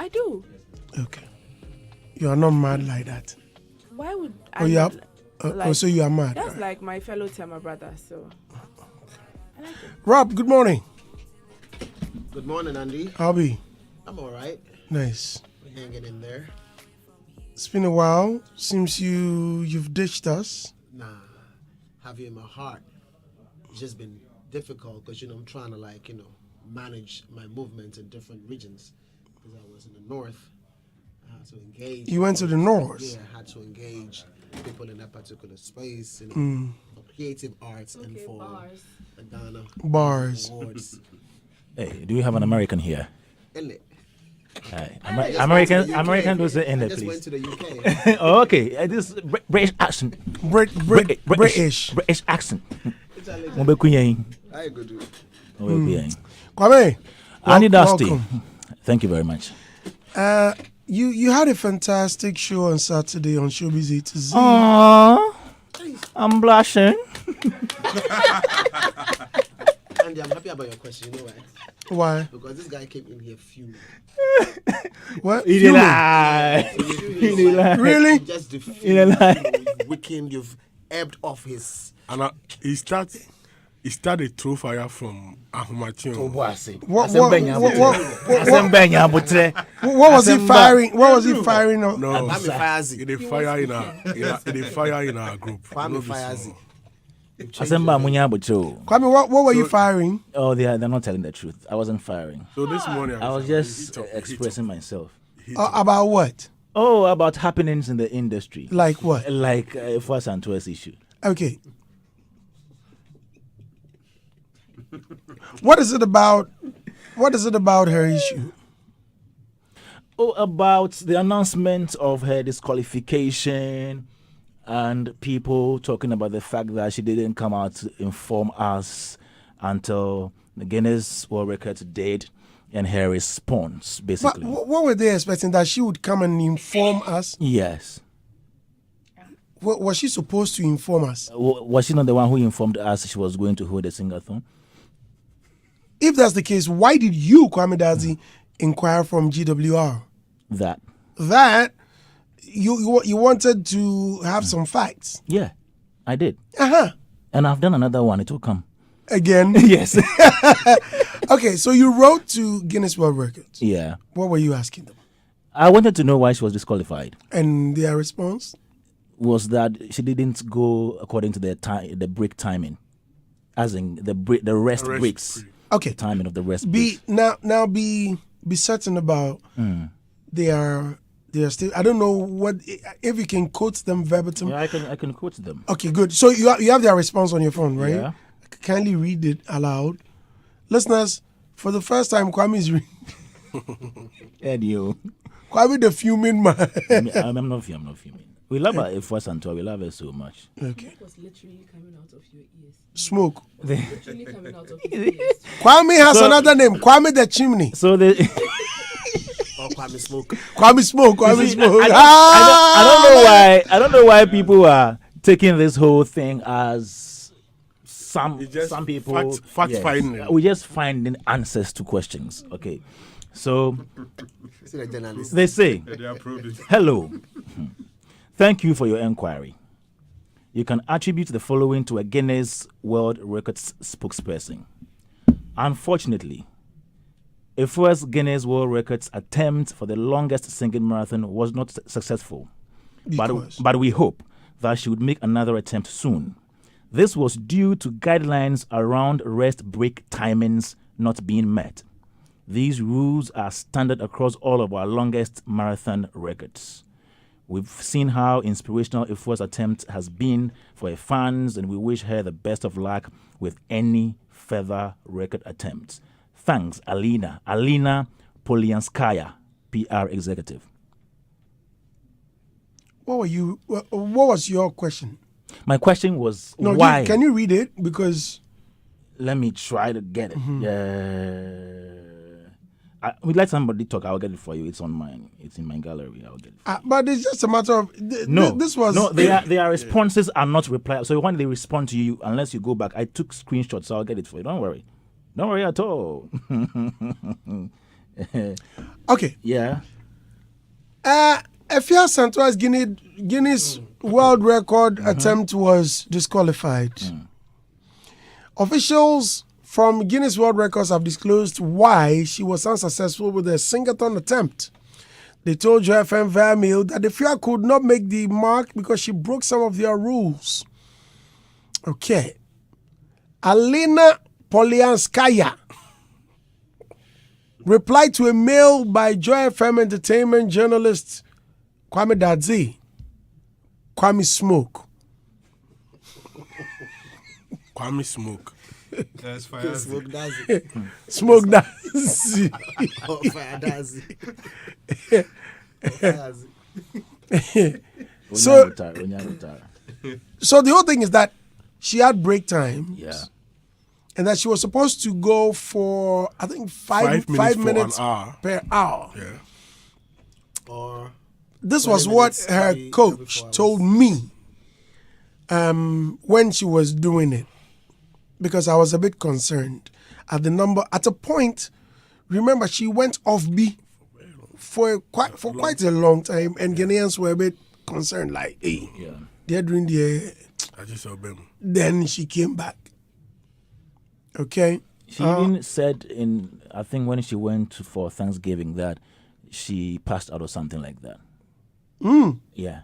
I do. Okay. You are not mad like that. Why would Oh, you have, so you are mad. That's like my fellow Tema brother, so. I like it. Rob, good morning. Good morning, Andy. How be? I'm all right. Nice. We're hanging in there. It's been a while. Seems you've ditched us. Nah, have you in my heart. It's just been difficult because, I'm trying to, manage my movement in different regions. Because I was in the north, I had to engage. You went to the north? Yeah, I had to engage people in that particular space, for creative arts and for bars. the Ghana Bars. Awards. Hey, do you have an American here? Isn't it? American was in I there, just please. went to the UK. Oh, okay. This is British accent. British. British accent. I go do. Kwame. Andy Dusty. Welcome. Thank you very much. You had a fantastic show on Saturday on Showbiz A to Z. Aww, I'm blushing. Andy, I'm happy about your question. You know why? Why? Because this guy came in here fuming. What? He did lie. Really? Just the weekend you've ebbed off his. And he started through fire from Ahumation. What was he firing? What was he firing on? No, Kwame Fayazi. it is fire in our group. Kwame Fayazi. Kwame, what were you firing? Oh, they're not telling the truth. I wasn't firing. So this morning I was just expressing myself. About what? Oh, about happenings in the industry. Like what? Like Afua Asantewa's issue. Okay. What is it about? What is it about her issue? Oh, about the announcement of her disqualification and people talking about the fact that she didn't come out to inform us until the Guinness World Records did, and her response, basically. What were they expecting? That she would come and inform us? Yes. Was she supposed to inform us? Was she not the one who informed us she was going to hold a Sing-a-thon? If that's the case, why did you, Kwame Dazi, inquire from GWR? That you wanted to have some facts. Yeah, I did. Uh-huh. And I've done another one. It will come. Again? Yes. Okay, so you wrote to Guinness World Records. Yeah. What were you asking them? I wanted to know why she was disqualified. And their response? Was that she didn't go according to the break timing. As in the rest breaks. Okay. Timing of the rest breaks. Be certain about they are still. I don't know what if you can quote them verbatim. Yeah, I can quote them. Okay, good. So you have their response on your phone, right? Yeah. Kindly read it aloud, listeners. For the first time, Kwame is reading. And you, Kwame, the fuming man. I'm not fuming. We love her Afua Asantewa. We love her so much. Okay. It was literally coming out of your ears. Smoke. Literally coming out of your ears. Kwame has another name. Kwame the chimney. So the. Kwame Smoke. Kwame Smoke. Kwame Smoke. I don't know why people are taking this whole thing as some people fact finding. We just finding answers to questions. Okay, so they say, hello. Thank you for your inquiry. You can attribute the following to a Guinness World Records spokesperson. Unfortunately, Afua's Guinness World Records attempt for the longest singing marathon was not successful. But we hope that she would make another attempt soon. This was due to guidelines around rest break timings not being met. These rules are standard across all of our longest marathon records. We've seen how inspirational Afua's attempt has been for her fans, and we wish her the best of luck with any further record attempts. Thanks, Alina Polyanskaya, PR executive. What was your question? My question was why? Can you read it? Because let me try to get it. We'd let somebody talk. I'll get it for you. It's in my gallery. I'll get it. But it's just a matter of their responses are not replies. So when they respond to you, unless you go back, I took screenshots. So I'll get it for you. Don't worry at all. Okay. Yeah. Afua Asantewaa's Guinness World Record attempt was disqualified. Officials from Guinness World Records have disclosed why she was unsuccessful with the Sing-a-thon attempt. They told Joy FM via mail that Afua could not make the mark because she broke some of their rules. Okay. Alina Polianskaya replied to a mail by Joy FM entertainment journalist Kwame Dadzi. Kwame Smoke. Kwame Smoke. That's fire. Smoke Dazi. Smoke Dazi. Oh, fire Dazi. So the whole thing is that she had break time. Yeah. And that she was supposed to go for, I think, five minutes per hour. Yeah. Or this was what her coach told me when she was doing it, because I was a bit concerned at the number. At a point, remember, she went off B for quite a long time, and Ghanaians were a bit concerned, like, hey, they're doing the. I just saw them. Then she came back. Okay. She even said I think when she went for Thanksgiving that she passed out or something like that. Yeah.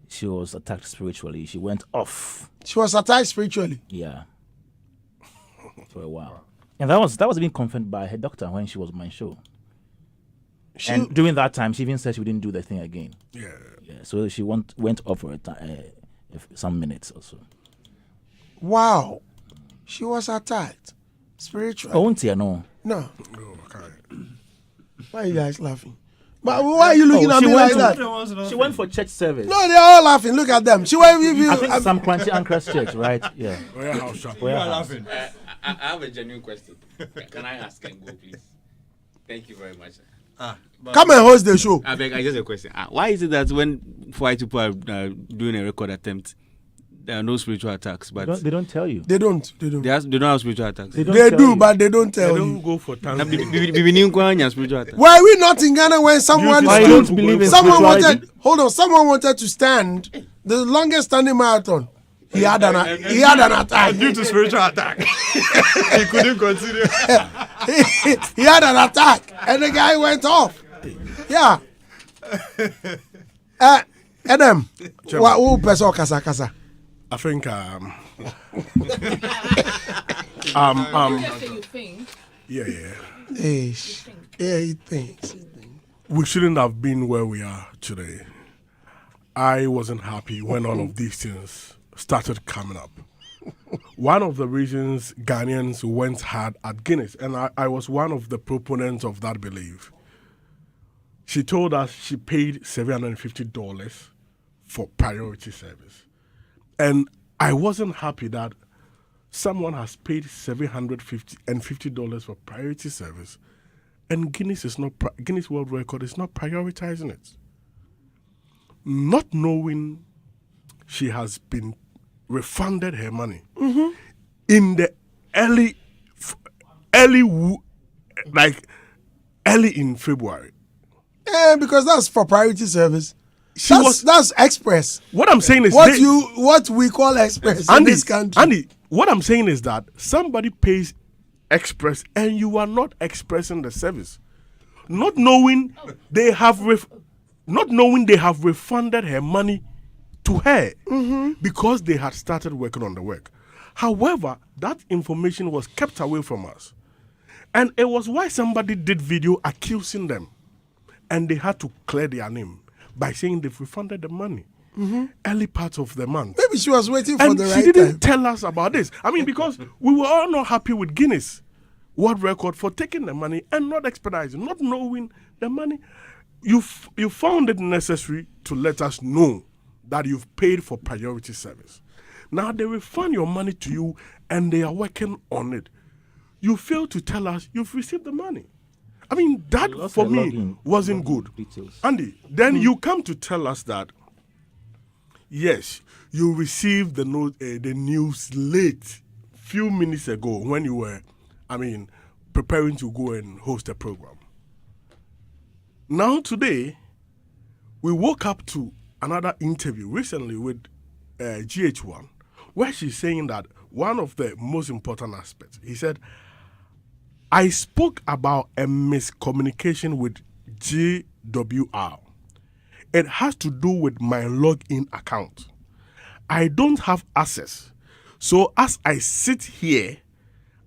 She was attacked spiritually. She went off. She was attacked spiritually. Yeah. For a while. And that was being confirmed by her doctor when she was on my show. And during that time, she even said she wouldn't do the thing again. Yeah. So she went off for some minutes or so. Wow. She was attacked spiritually. Oh, no. No. Oh, okay. Why are you guys laughing? But why are you looking at me like that? She went for church service. No, they're all laughing. Look at them. She went with you. I think some Kwanti Anchorage Church, right? Yeah. Warehouse shop. You are laughing. I have a genuine question. Can I ask and go, please? Thank you very much. Come and host the show. I beg, I just a question. Why is it that when 5 people are doing a record attempt, there are no spiritual attacks? But they don't tell you. They don't. They don't have spiritual attacks. They do, but they don't tell They you. don't go for time. Spiritual attacks. Were we not in Ghana when someone I don't believe in someone spirituality. someone wanted to stand the longest standing marathon? He had an attack. Due to spiritual attack. He couldn't continue. he had an attack, and the guy went off. Yeah. Adam, who person kasa? I think You think? yeah. He thinks. We shouldn't have been where we are today. I wasn't happy when all of these things started coming up. One of the reasons Ghanaians went hard at Guinness, and I was one of the proponents of that belief. She told us she paid $750 for priority service. And I wasn't happy that someone has paid $750 for priority service, and Guinness World Record is not prioritizing it. Not knowing she has been refunded her money in the early in February. Because that's for priority service. That's express. What I'm saying is what we call express in this country. Andy, what I'm saying is that somebody pays express and you are not expressing the service, not knowing they have refunded her money to her because they had started working on the work. However, that information was kept away from us, and it was why somebody did video accusing them, and they had to clear their name by saying they've refunded the money early part of the month. Maybe she was waiting for the right time. And she didn't tell us about this. I mean, because we were all not happy with Guinness World Record for taking the money and not expediting, not knowing the money. You found it necessary to let us know that you've paid for priority service. Now they refund your money to you and they are working on it. You fail to tell us you've received the money. I mean, that for me wasn't good. Andy, then you come to tell us that, yes, you received the news late, few minutes ago when you were, preparing to go and host a program. Now today, we woke up to another interview recently with GH1, where she's saying that one of the most important aspects, he said, I spoke about a miscommunication with GWR. It has to do with my login account. I don't have access. So as I sit here,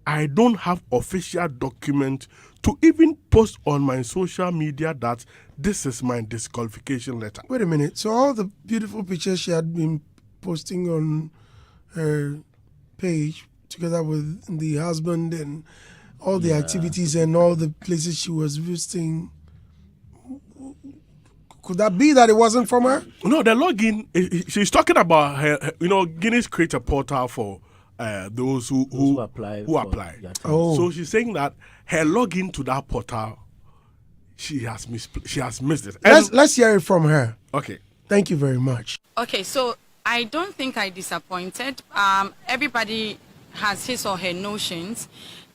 I don't have official document to even post on my social media that this is my disqualification letter. Wait a minute. So all the beautiful pictures she had been posting on her page together with the husband and all the activities and all the places she was visiting, could that be that it wasn't from her? No, the login, she's talking about her, Guinness create a portal for those who apply. Oh. So she's saying that her login to that portal, she has missed it. Let's hear it from her. Okay. Thank you very much. Okay, so I don't think I disappointed. Everybody has his or her notions,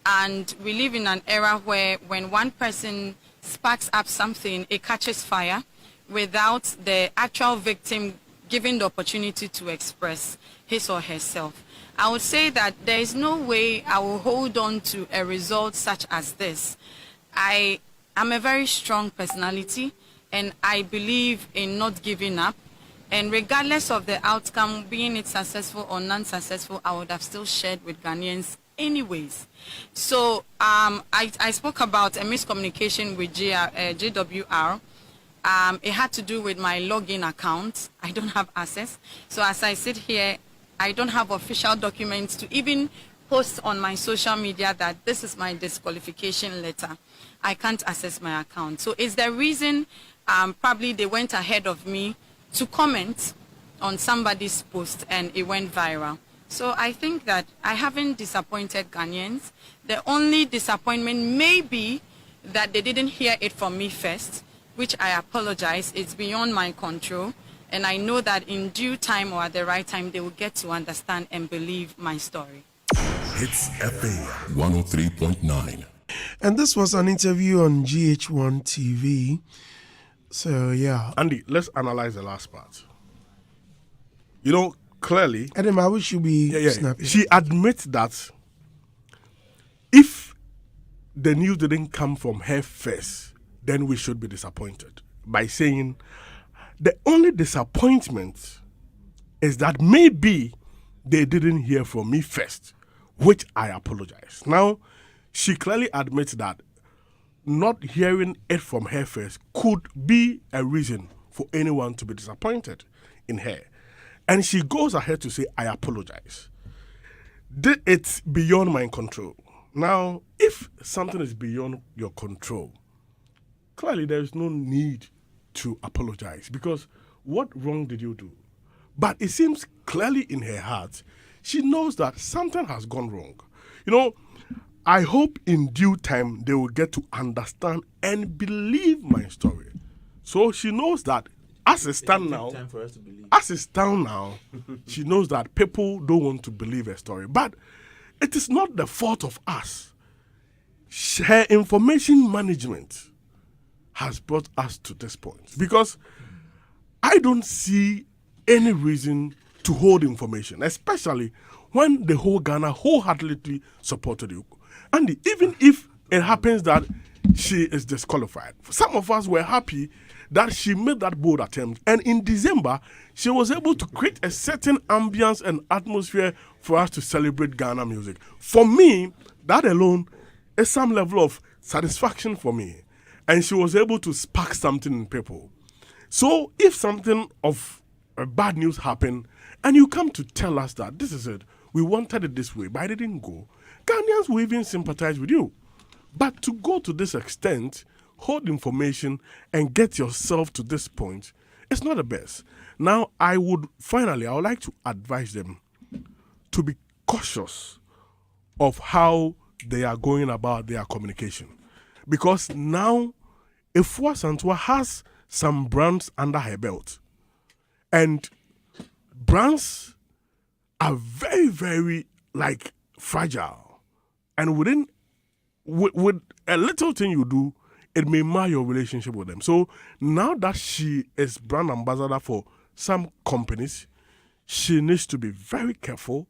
and we live in an era where when one person sparks up something, it catches fire without the actual victim given the opportunity to express his or herself. I would say that there is no way I will hold on to a result such as this. I am a very strong personality, and I believe in not giving up. And regardless of the outcome, being it successful or non-successful, I would have still shared with Ghanaians anyways. So I spoke about a miscommunication with GWR. It had to do with my login account. I don't have access. So as I sit here, I don't have official documents to even post on my social media that this is my disqualification letter. I can't access my account. So is the reason probably they went ahead of me to comment on somebody's post and it went viral. So I think that I haven't disappointed Ghanaians. The only disappointment may be that they didn't hear it from me first, which I apologize. It's beyond my control. And I know that in due time or at the right time, they will get to understand and believe my story. Hitz FM 103.9. And this was an interview on GH1 TV. So, yeah. Andy, let's analyze the last part. Clearly, Adam, I wish you be snappy. She admits that if the news didn't come from her first, then we should be disappointed. By saying the only disappointment is that maybe they didn't hear from me first, which I apologize. Now, she clearly admits that not hearing it from her first could be a reason for anyone to be disappointed in her. And she goes ahead to say, I apologize. It's beyond my control. Now, if something is beyond your control, clearly there is no need to apologize, because what wrong did you do? But it seems clearly in her heart, she knows that something has gone wrong. I hope in due time they will get to understand and believe my story. So she knows that as it stands now, she knows that people don't want to believe her story. But it is not the fault of us. Her information management has brought us to this point, because I don't see any reason to hold information, especially when the whole Ghana wholeheartedly supported you. And even if it happens that she is disqualified, some of us were happy that she made that bold attempt. And in December, she was able to create a certain ambience and atmosphere for us to celebrate Ghana music. For me, that alone is some level of satisfaction for me. And she was able to spark something in people. So if something of bad news happened, and you come to tell us that this is it, we wanted it this way, but I didn't go, Ghanaians will even sympathize with you. But to go to this extent, hold information and get yourself to this point, it's not the best. Now, I would like to advise them to be cautious of how they are going about their communication. Because now, Afua Asantewaa has some brands under her belt. And brands are very, very, fragile. And with a little thing you do, it may mar your relationship with them. So now that she is brand ambassador for some companies, she needs to be very careful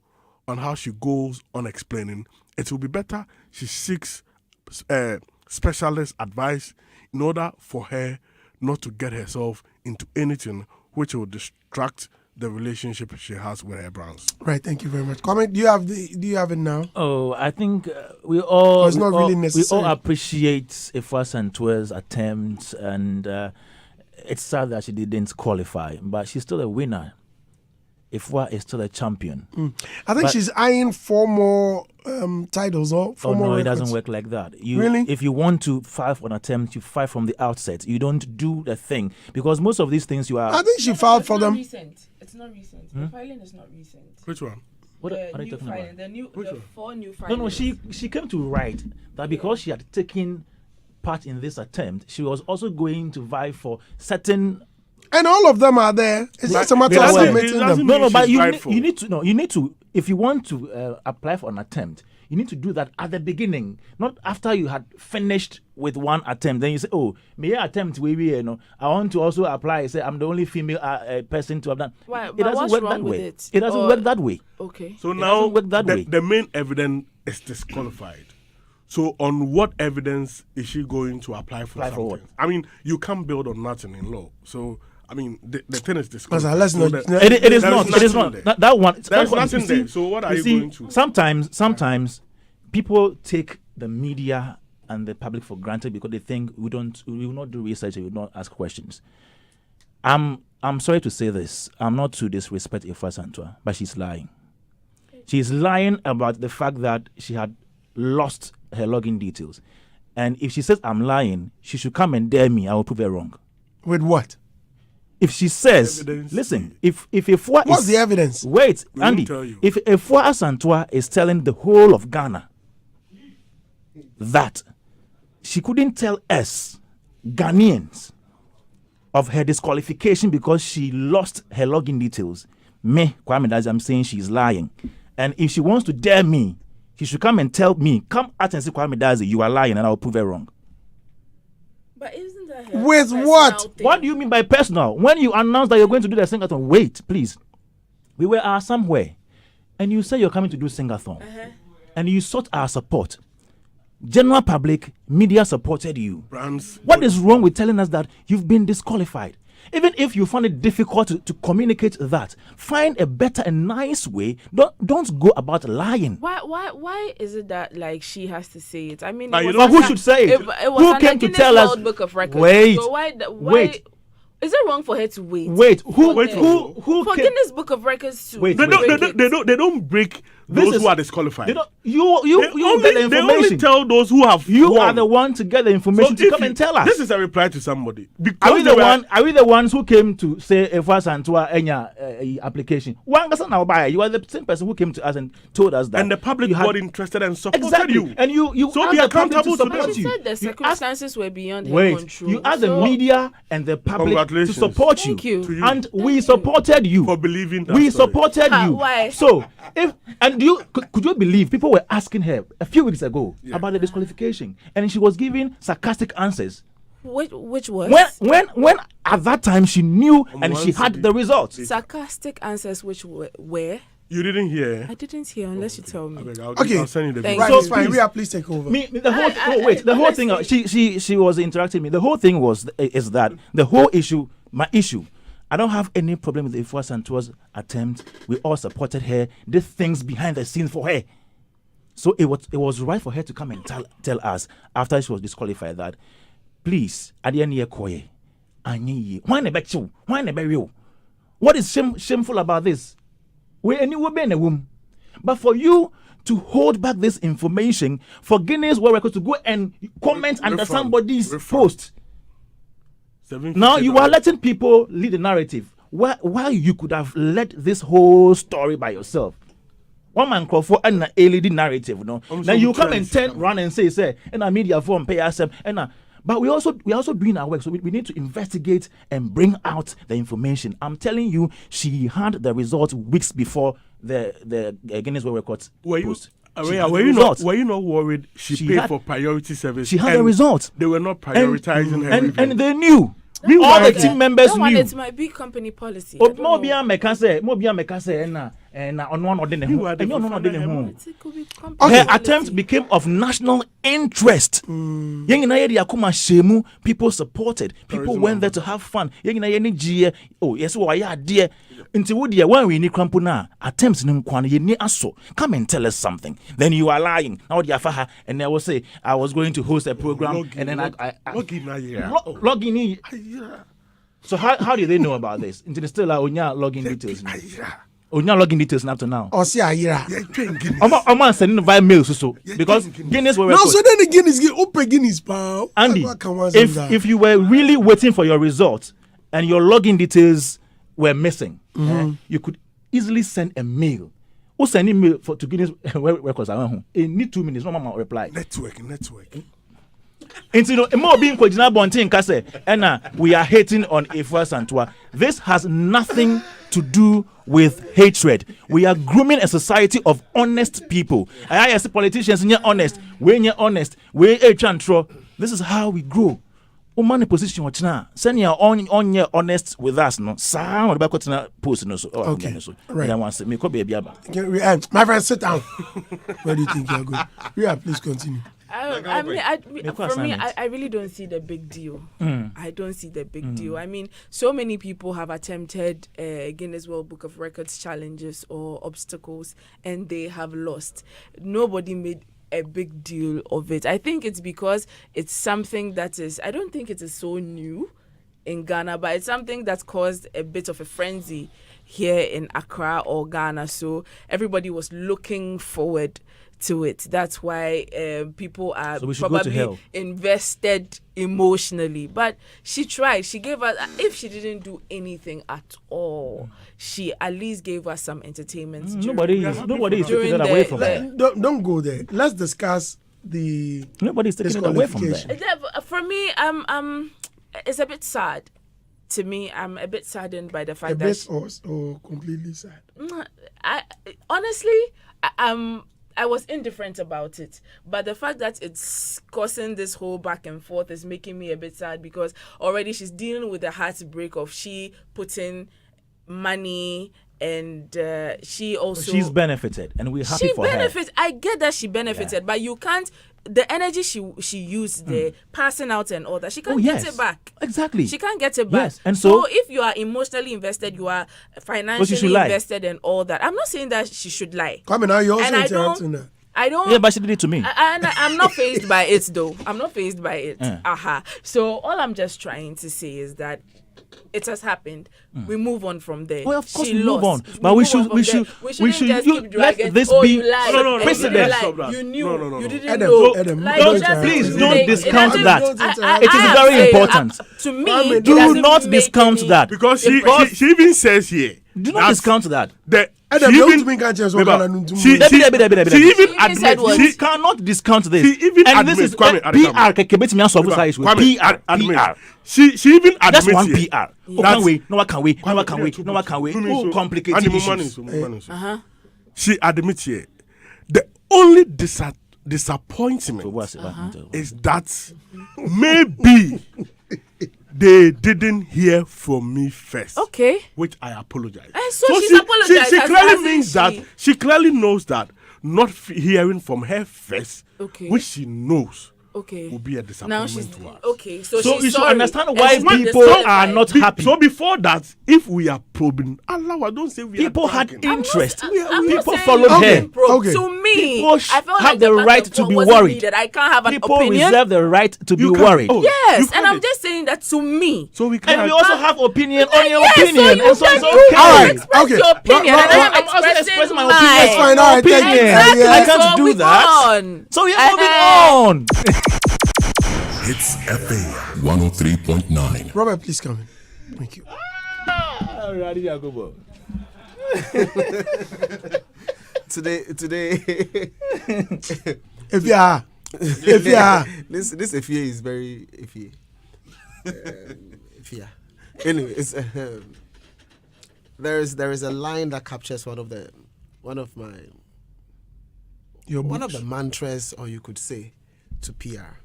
on how she goes on explaining. It will be better she seeks specialist advice in order for her not to get herself into anything which will distract the relationship she has with her brands. Right, thank you very much. Comment, do you have it now? Oh, I think we all it's not really necessary. We all appreciate Afua Asantewa's attempts, and it's sad that she didn't qualify, but she's still a winner. Afua is still a champion. I think she's eyeing 4 more titles or 4 more records. It doesn't work like that. Really? If you want to file for an attempt, you file from the outset. You don't do the thing, because most of these things you are... I think she filed for them. It's not recent. The filing is not recent. Which one? What are you talking about? The 4 new filings. No, she came to write that because she had taken part in this attempt, she was also going to vie for certain... And all of them are there. It's just a matter of submitting them. No, but you need to, if you want to apply for an attempt, you need to do that at the beginning, not after you had finished with one attempt. Then you say, oh, may I attempt? I want to also apply. Say, I'm the only female person to have done. Why? It doesn't work that way. It doesn't work that way. Okay. So now way. The main evidence is disqualified. So on what evidence is she going to apply for something? For what? I mean, you can't build on nothing in law. So I mean, the thing is disqualified. Let's not. It is not. That one. There's nothing there. So what are you going to? Sometimes people take the media and the public for granted because they think we will not do research and we will not ask questions. I'm sorry to say this. I'm not to disrespect Afua Asantewaa, but she's lying. She's lying about the fact that she had lost her login details. And if she says I'm lying, she should come and dare me. I will prove her wrong. With what? If she says, evidence. Listen, if Afua what's the evidence? Wait, Andy. If Afua Asantewaa is telling the whole of Ghana that she couldn't tell us, Ghanaians, of her disqualification because she lost her login details, Kwame Dazi, I'm saying she's lying. And if she wants to dare me, she should come and tell me, come out and say, Kwame Dazi, you are lying, and I will prove her wrong. But isn't that her with what? thing? What do you mean by personal? When you announce that you're going to do the sing-a-thon, wait, please. We were somewhere, and you say you're coming to do sing-a-thon, and you sought our support. General public, media supported you. Brands. What is wrong with telling us that you've been disqualified? Even if you find it difficult to communicate that, find a better and nice way. Don't go about lying. Why is it that like she has to say it? I mean, who should say it? It was who came to tell us? Book of Records. Wait, so wait. Is it wrong for her to wait? Wait, who for Guinness Book of Records to wait? They don't break those who are disqualified. You get the information. They only tell those who have. You won. are the one to get the information to come and tell us. This is a reply to somebody. Are we the ones who came to say Afua Asantewaa Enya application? You are the same person who came to us and told us that. And the public got interested and supported exactly. you. And you so asked be the public accountable to to support them. She you. said the circumstances were beyond her control. You asked the media and the public to support you. Thank you. And we supported you. For believing that we story. supported you. Why? So could you believe people were asking her a few weeks ago about the disqualification, and she was giving sarcastic answers. Which was when at that time she knew and she had the results. Sarcastic answers which were. You didn't hear. I didn't hear unless you tell me. I'll send you the video. Right, So it's fine. please- Please take over. The whole thing. She was interacting with me. The whole thing is that the whole issue, my issue. I don't have any problem with Afua Asantewa's attempt. We all supported her, did things behind the scenes for her. So it was right for her to come and tell us after she was disqualified that, please, at the end of the year, what is shameful about this? We're in a womb. But for you to hold back this information, for Guinness World Records to go and comment under somebody's post, now you are letting people lead the narrative. While you could have led this whole story by yourself. One man call for an LED narrative, no. Now you come and turn around and say, and a media form pay us, but we also doing our work, so we need to investigate and bring out the information. I'm telling you, she had the results weeks before the Guinness World Records post. Were you not worried she paid for priority service? She had a result. They were not prioritizing her. And they knew. Meanwhile, all the team members knew. It might be company policy. More be her attempt became of national interest. People supported. People went there to have fun. Oh, yes, dear. When we need crampuna attempts come and tell us something. Then you are lying. And I will say I was going to host a program and then I log in. So how do they know about this? Into the still login details. Login details up to now. I'm sending via mail so because Guinness were so then the Guinness get open Guinness pal. Andy, if you were really waiting for your result and your login details were missing, you could easily send a mail. Or send email to Guinness records. In need 2 minutes, no mama reply. Network. Into more being and we are hating on Afua Asantewaa. This has nothing to do with hatred. We are grooming a society of honest people. I as politicians, you're honest. When you're honest, we're this is how we grow. Umani position watch now. Send your on your honest with us, no. Sound about to post no so. Okay. Right. I want to make be my friend, sit down. Where do you think you're going? Yeah, please continue. I really don't see the big deal. I don't see the big deal. I mean, so many people have attempted Guinness World Book of Records challenges or obstacles, and they have lost. Nobody made a big deal of it. I think it's because it's something that is, I don't think it is so new in Ghana, but it's something that's caused a bit of a frenzy here in Accra or Ghana. So everybody was looking forward to it. That's why people are probably invested emotionally. But she tried. She gave us, if she didn't do anything at all, she at least gave us some entertainment. Nobody is taking that away from her. Don't go there. Let's discuss the nobody's taking it away from there. For me, it's a bit sad. To me, I'm a bit saddened by the fact that or completely sad. Honestly, I was indifferent about it, but the fact that it's causing this whole back and forth is making me a bit sad, because already she's dealing with the heartbreak of she putting money, and she's benefited, and we're happy for her. I get that she benefited, but you can't. The energy she used there, passing out and all that, she can't get it back. Exactly. She can't get it back. Yes. And so if you are emotionally invested, you are financially invested and all that. I'm not saying that she should lie. Come on, now you're also interrupting her. I don't. Yeah, but she did it to me. I'm not fazed by it, though. I'm not fazed by it. So all I'm just trying to say is that it has happened. We move on from there. Well, of course, we move on. But we should let this be precedent. You knew. You didn't know. Please don't discount that. It is very important. To me, do not discount that. Because she even says here. Do not discount that. She cannot discount this. She even admits PR. She even admits just one PR. No can we. Oh, complicated issues. She admits here the only disappointment is that maybe they didn't hear from me first. Okay. Which I apologize. So she's apologized. She clearly means that she clearly knows that not hearing from her first, which she knows will be a disappointment to us. Okay. So you should understand why people are not happy. So before that, if we are probing, Allah, don't say we people are had interest. People followed her. To me, people I felt have the right to be worried. That I can't have an opinion. People reserve the right to be worried. Yes, and I'm just saying that to me. So we and we also have opinion on your opinion. So it's okay. All right. Express your opinion. I'm also expressing my opinion. That's fine. All right. Exactly. I can't do that. So we are moving on. Hitz FA 103.9. Robert, please come in. Thank you. Today. If you are. This Afua is very iffy. Anyways, there is a line that captures one of my one of the mantras, or you could say, to PR,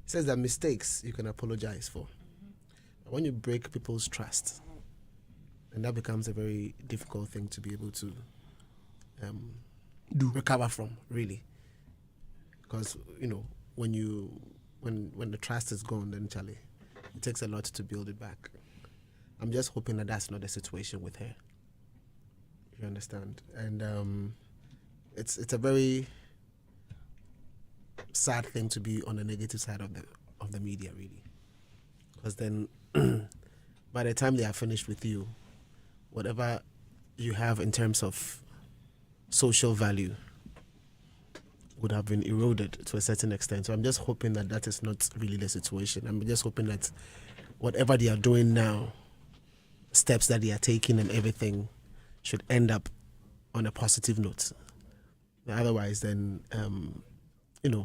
says that mistakes you can apologize for. But when you break people's trust, and that becomes a very difficult thing to be able to recover from, really. Because, when the trust is gone, then Charlie, it takes a lot to build it back. I'm just hoping that that's not the situation with her. You understand? And it's a very sad thing to be on the negative side of the media, really. Because then, by the time they are finished with you, whatever you have in terms of social value would have been eroded to a certain extent. So I'm just hoping that that is not really the situation. I'm just hoping that whatever they are doing now, steps that they are taking and everything, should end up on a positive note. Otherwise, then, it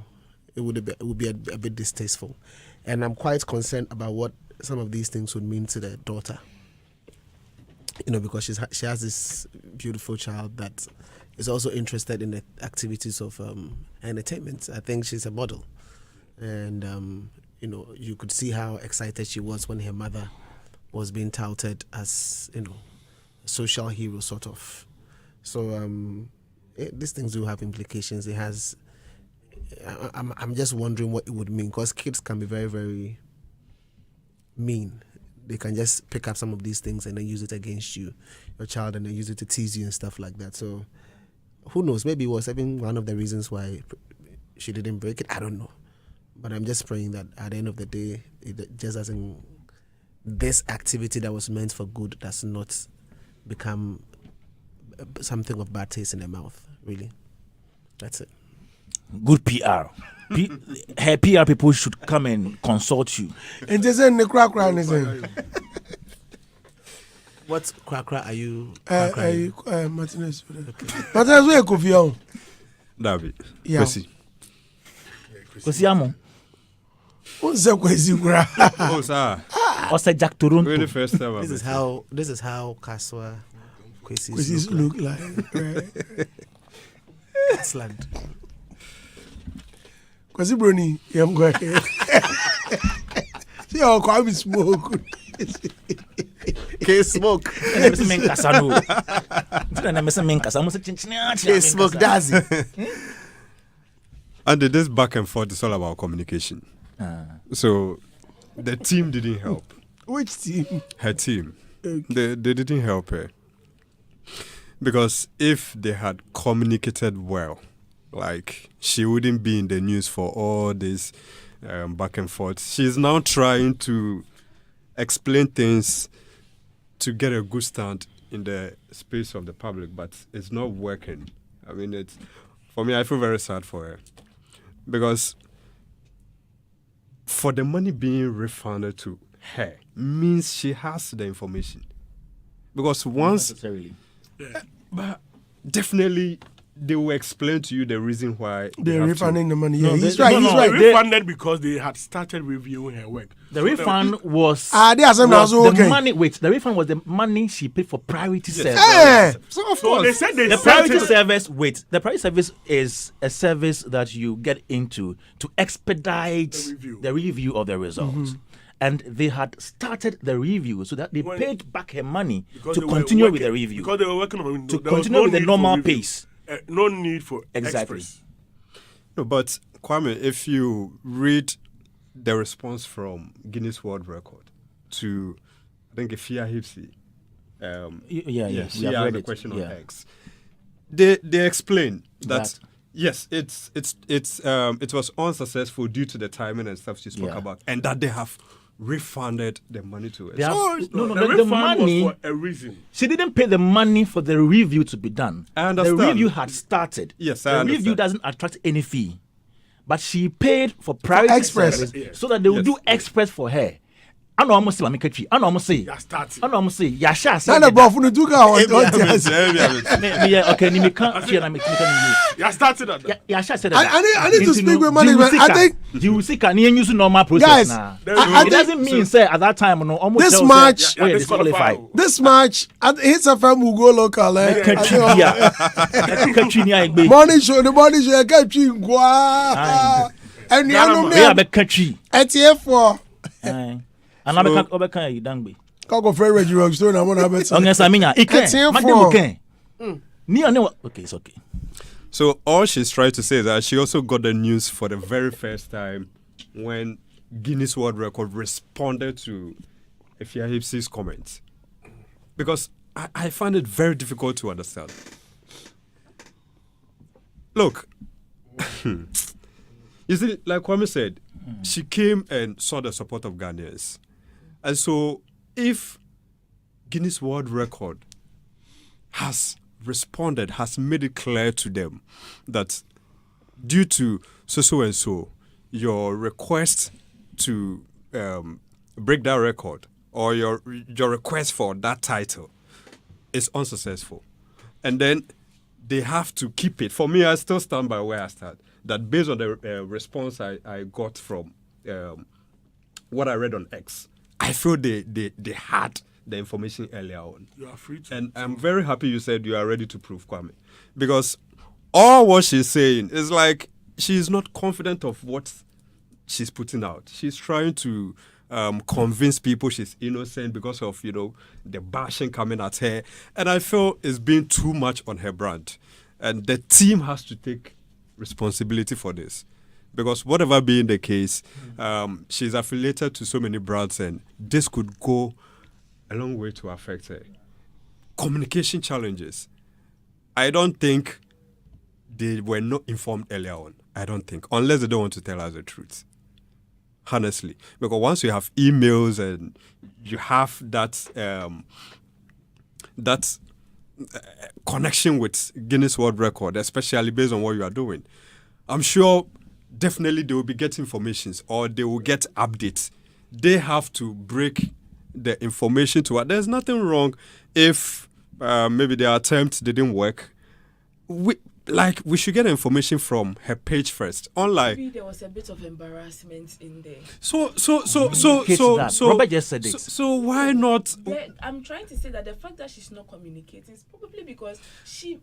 would be a bit distasteful. And I'm quite concerned about what some of these things would mean to the daughter. Because she has this beautiful child that is also interested in the activities of entertainment. I think she's a model. And, you could see how excited she was when her mother was being touted as, a social hero, sort of. So these things do have implications. It has... I'm just wondering what it would mean, because kids can be very, very mean. They can just pick up some of these things and then use it against you, your child, and then use it to tease you and stuff like that. So who knows? Maybe it was even one of the reasons why she didn't break it. I don't know. But I'm just praying that at the end of the day, it just doesn't... This activity that was meant for good does not become something of bad taste in the mouth, really. That's it. Good PR. Her PR people should come and consult you. And they say, what crack are you? Martinez. Martinez, where could you? David. Yeah. Kwesi amo. What's up, Kwesi? Oh, sir. Ose Jack Toronto. Really first time. This is how Kaswa Kwesi's look like. Excellent. Kwesi Bruni, I'm going. See how come we smoke. K smoke. K smoke Dazi. And this back and forth is all about communication. So the team didn't help. Which team? Her team. They didn't help her. Because if they had communicated well, like, she wouldn't be in the news for all this back and forth. She's now trying to explain things to get a good stand in the space of the public, but it's not working. I mean, for me, I feel very sad for her. Because for the money being refunded to her means she has the information. Because once... Not necessarily. But definitely they will explain to you the reason why they're refunding the money. No, yeah, he's right. He's right. They refunded because they had started reviewing her work. The refund was the money. Wait, the refund was the money she paid for priority service. Hey! So of course, they said the priority service. Wait, the priority service is a service that you get into to expedite the review of the results. Mm-hmm. And they had started the review so that they paid back her money to continue with the review. Because they were working on to continue with the normal pace. No need for exactly. express. No, but Kwame, if you read the response from Guinness World Record to, I think, Afua Hitz, yes, she asked the question on X. They explain that yes, it was unsuccessful due to the timing and stuff she spoke about, and that they have refunded the money to her. The money was for a reason. She didn't pay the money for the review to be done. I understand. The review had started. Yes, the review doesn't attract any fee, but she paid for priority express service so that they would do express for her. I know almost say I'm catchy. I know almost say. Ya start. I know almost say. Ya sha say. Na bro fu no tuka on. Me okay, ni me can fear na me can Ya started that. Ya sha said that. I need to speak with management. I think you see can use normal process now. It doesn't mean say at that time no almost this match disqualified. This match at Hitz FM will go local. Morning show, the morning show, catchy ngwa. And you know me be catchy. ATF4. And I'm a can you dang be. Go for Reggie Rockstone, I want to have it. Unless I mean, it can. Okay, it's okay. So all she's trying to say is that she also got the news for the very first time when Guinness World Record responded to Afua Hitz's comments. Because I find it very difficult to understand. Look, you see, like Kwame said, she came and saw the support of Ghanaians. And so if Guinness World Record has responded, has made it clear to them that due to so and so, your request to break that record or your request for that title is unsuccessful, and then they have to keep it. For me, I still stand by where I start. That based on the response I got from what I read on X, I feel they had the information earlier on. You are free to. And I'm very happy you said you are ready to prove, Kwame. Because all what she's saying is like she's not confident of what she's putting out. She's trying to convince people she's innocent because of, the bashing coming at her. And I feel it's been too much on her brand. And the team has to take responsibility for this. Because whatever being the case, she's affiliated to so many brands, and this could go a long way to affect her. Communication challenges. I don't think they were not informed earlier on. I don't think. Unless they don't want to tell us the truth. Honestly. Because once you have emails and you have that connection with Guinness World Record, especially based on what you are doing, I'm sure definitely they will be getting informations or they will get updates. They have to break the information to her. There's nothing wrong if maybe the attempt didn't work. We should get information from her page first. Unlike maybe there was a bit of embarrassment in there. So Robert just said it. So why not? I'm trying to say that the fact that she's not communicating is probably because she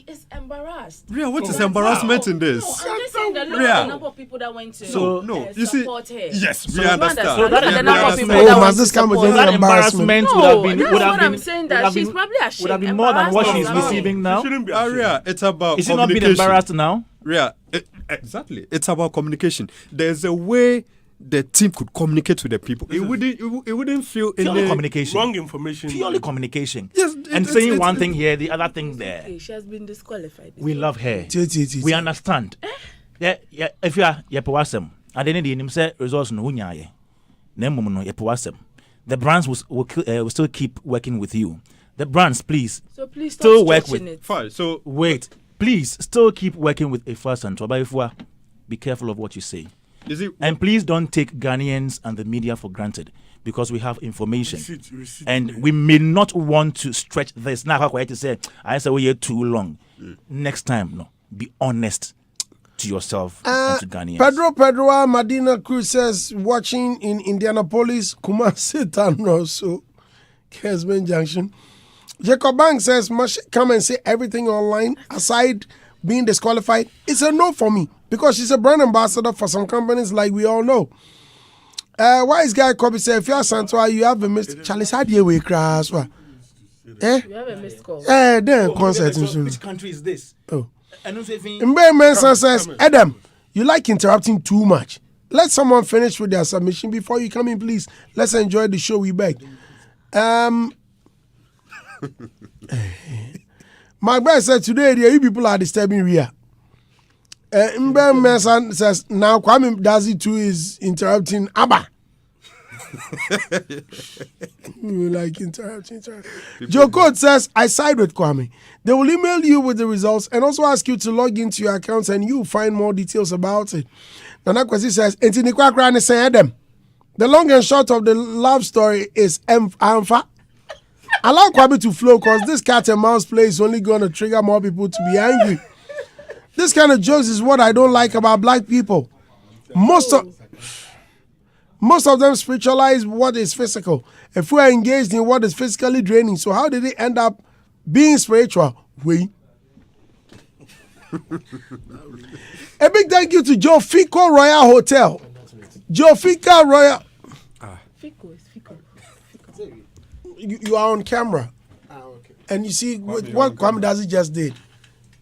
is embarrassed. Ria, what is embarrassment in this? No, I'm just saying that look at the number of people that went to support her. Yes, we understand. So that the number of people that went to support her. That embarrassment would have been. That's what I'm saying. That she's probably ashamed. Would have been more than what she's receiving now. She shouldn't be ashamed. Ria, it's about. Is she not being embarrassed now? Ria, exactly. It's about communication. There's a way the team could communicate with the people. It wouldn't feel purely communication. Wrong information. Purely communication. Yes, and saying one thing here, the other thing there. Okay, she has been disqualified. We love her. We understand. Yeah. If you are yepawasem, and then the say results no hunyaye. Nemu no yepawasem. The brands will still keep working with you. The brands, please. So please still work with it. Fine. So wait. Please still keep working with Afua Asantewaa. But Afua, be careful of what you say. And please don't take Ghanaians and the media for granted, because we have information. Receipt, and we may not want to stretch this. Now, how to say, I said we're too long. Next time, no. Be honest to yourself and to Ghanaians. Pedro Medina Cruz says, watching in Indianapolis, Kumasi Town also, Kesman Junction. Jacob Banks says, must she come and say everything online aside being disqualified? It's a no for me, because she's a brand ambassador for some companies, like we all know. Wise guy Kobe said, if you're Asantewaa, you have a missed Charlie Sadia we crash. You have a missed call. Then concert. Which country is this? Oh. Mbe Mensa says, Adam, you like interrupting too much. Let someone finish with their submission before you come in, please. Let's enjoy the show, we beg. My brother said today, you people are disturbing Ria. Mbe Mensa says, now Kwame Dazi too is interrupting Abba. You like interrupting. Joe Code says, I side with Kwame. They will email you with the results and also ask you to log into your accounts, and you'll find more details about it. Nana Kwesi says, Entinikwa Krani say Adam. The long and short of the love story is Amfa. Allow Kwabi to flow because this cat and mouse play is only going to trigger more people to be angry. This kind of jokes is what I don't like about black people. Most of them spiritualize what is physical. If we are engaged in what is physically draining, so how did it end up being spiritual? A big thank you to Joe Fico Royal Hotel. Joe Fico Royal. Fico is Fico. You are on camera. Okay. And you see what Kwame Dazi just did.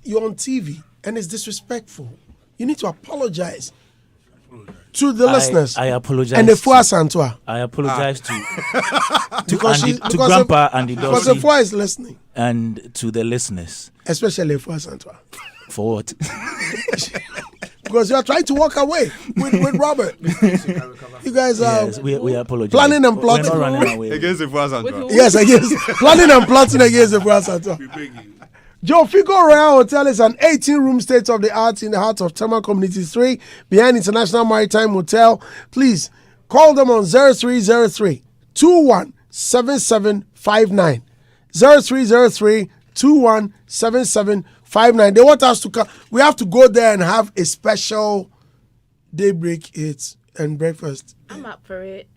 You're on TV and it's disrespectful. You need to apologize to the listeners. I apologize. And Afua Asantewaa. I apologize to because Grandpa and the because Dossi Afua is listening. and to the listeners. Especially Afua Asantewaa. For what? Because you are trying to walk away with Robert. You guys are we apologize. planning and plotting. We're not running away. Against the Asantewaa. Yes, against planning and plotting against the Asantewaa. Joe Fico Royal Hotel is an 18-room state-of-the-art in the heart of Tema Community 3 behind International Maritime Hotel. Please call them on 0303 217759. 0303 217759. They want us to come. We have to go there and have a special Daybreak Hitz and breakfast. I'm up for it.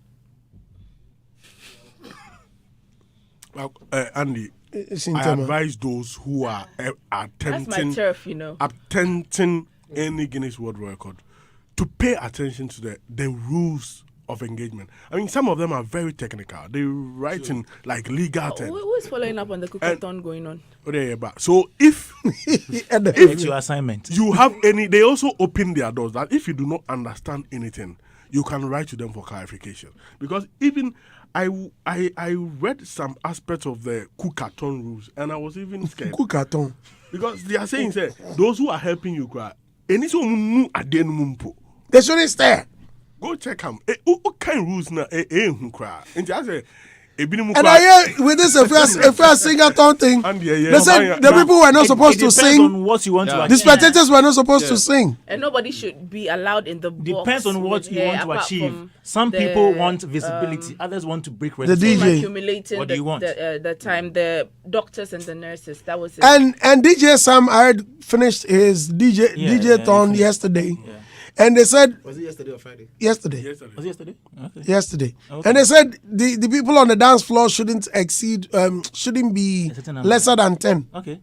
Andy, It's I advise those who are attempting That's my turf, you know. attempting any Guinness World Record to pay attention to the rules of engagement. I mean, some of them are very technical. They write in like legal terms. Who is following up on the Sing-a-thon going on? So if It's your assignment. you have any, they also open their doors that if you do not understand anything, you can write to them for clarification. Because even I read some aspects of the Sing-a-thon rules and I was even scared. Sing-a-thon. Because they are saying, say, those who are helping you cry, they shouldn't stare. go check them. What kind of rules now? Who cry? And I say, and I hear with this, if we are Sing-a-thon thing, they said the people were not supposed to sing. On what you want to The achieve. spectators were not supposed to sing. And nobody should be allowed in the box. Depends on what you want to apart achieve. from Some the, people want visibility, others want to break The records. DJ. accumulating What do you want? the time, the doctors and the nurses. That was it. And DJ Sam, I heard finished his DJ-thon yesterday. Yeah. And they said Was it yesterday or Friday? yesterday. Was it yesterday? Okay. Yesterday. Okay. And they said the people on the dance floor shouldn't shouldn't be A certain number. lesser than 10. Okay.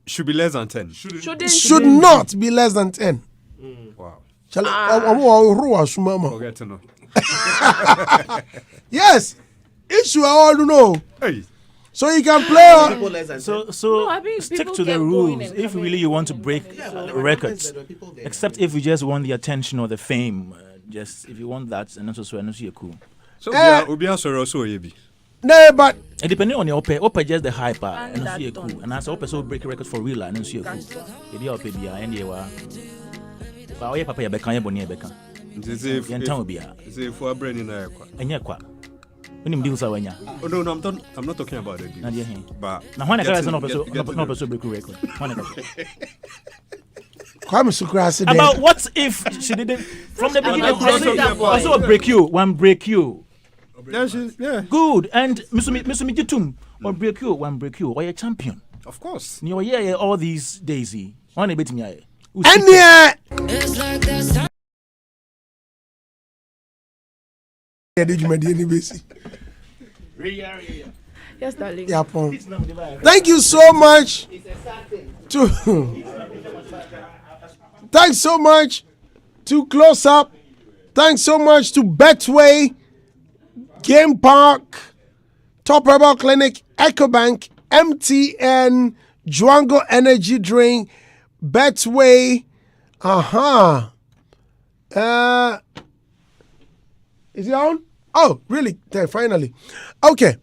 Should be less than 10. Should not be less than 10. Wow. Forget to know. Yes. Issue I all know. Hey. So you can play People less than So No, I mean, stick people to the kept going rules and if coming really you want to break records. there were people there. Except if you just want the attention or the fame. Just if you want that, and also you're cool. So Obia Soro so yebi. no, but Depending on your pay just the hyper, And and that also you're done. cool. And as also so break records for real, and also you're cool. If you pay beer, and you are. But all your papa you bekan, you boni bekan. If Yentang beer, for a brain in a and you're qua. When you do so, when you. Oh no, I'm not talking about it. Not yet. But Now, when I got getting- an get- episode, getting- not episode break record. Kwame Sukra said About what if she didn't from the beginning? Also break you, one break you. Yeah. Good, and Misumi Jitum, one break you, or you're champion. Of course. You're here all these days. One a bit me. And yeah. Yes, darling. Yeah, Pong. Thank you so much. Thanks so much to Close Up. Thanks so much to Betway, Game Park, Top Herbal Clinic, EcoBank, MTN, Juango Energy Drink, Betway. Is it on? Oh, really? There, finally. Okay.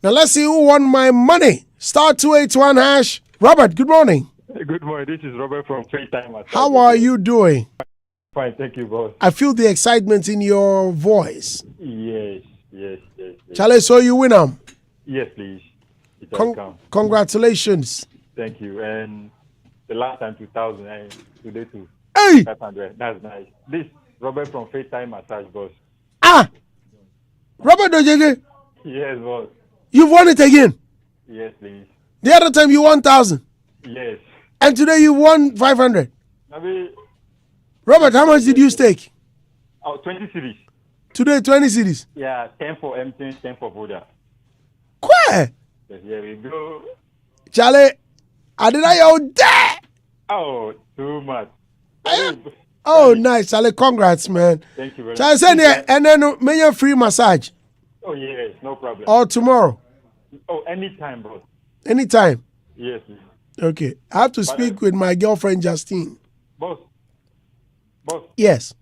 Now let's see who won my money. Star 281 hash. Robert, good morning. Good morning. This is Robert from FaceTime. How are you doing? Fine, thank you, boss. I feel the excitement in your voice. Yes. Charlie, so you win them. Yes, please. It has come. Congratulations. Thank you. And the last time 2000 and today too. Hey! 500. That's nice. This Robert from FaceTime Massage, boss. Ah! Robert Dojege, Yes, boss. you've won it again. Yes, please. The other time you won 1,000. Yes. And today you won 500. Maybe Robert, how much did you stake? 20 series. Today, 20 cities. Yeah, 10 for empty, 10 for Buddha. Quite. Yes, here we go. Charlie, I did I out there. Oh, too much. Oh, nice, Charlie. Congrats, man. Thank you very Charlie, much. send here and then may you free massage. Oh, yes, no problem. Or tomorrow. Oh, anytime, boss. Anytime. Yes, please. Okay. I have to speak with my girlfriend, Justine. Boss. Boss, Yes.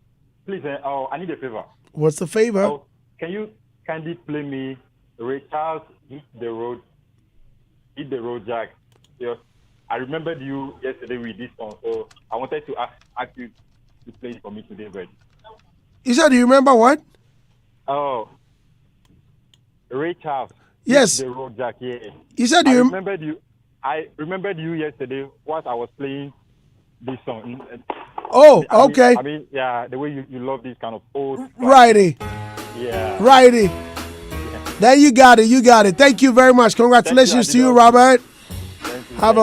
please, I need a favor. What's the favor? Oh, can you kindly play me Ray Charles, Hit the Road Jack? Yes. I remembered you yesterday with this song, so I wanted to ask you to play it for me today, Brad. You said you remember what? Oh, Ray Charles. Yes. Hit the Road Jack, yeah. You said I you remembered you yesterday whilst I was playing this song. Oh, okay. I mean, yeah, the way you love this kind of old. Righty. Yeah. Righty. There you got it. You got it. Thank you very much. Congratulations to you, Robert. Have a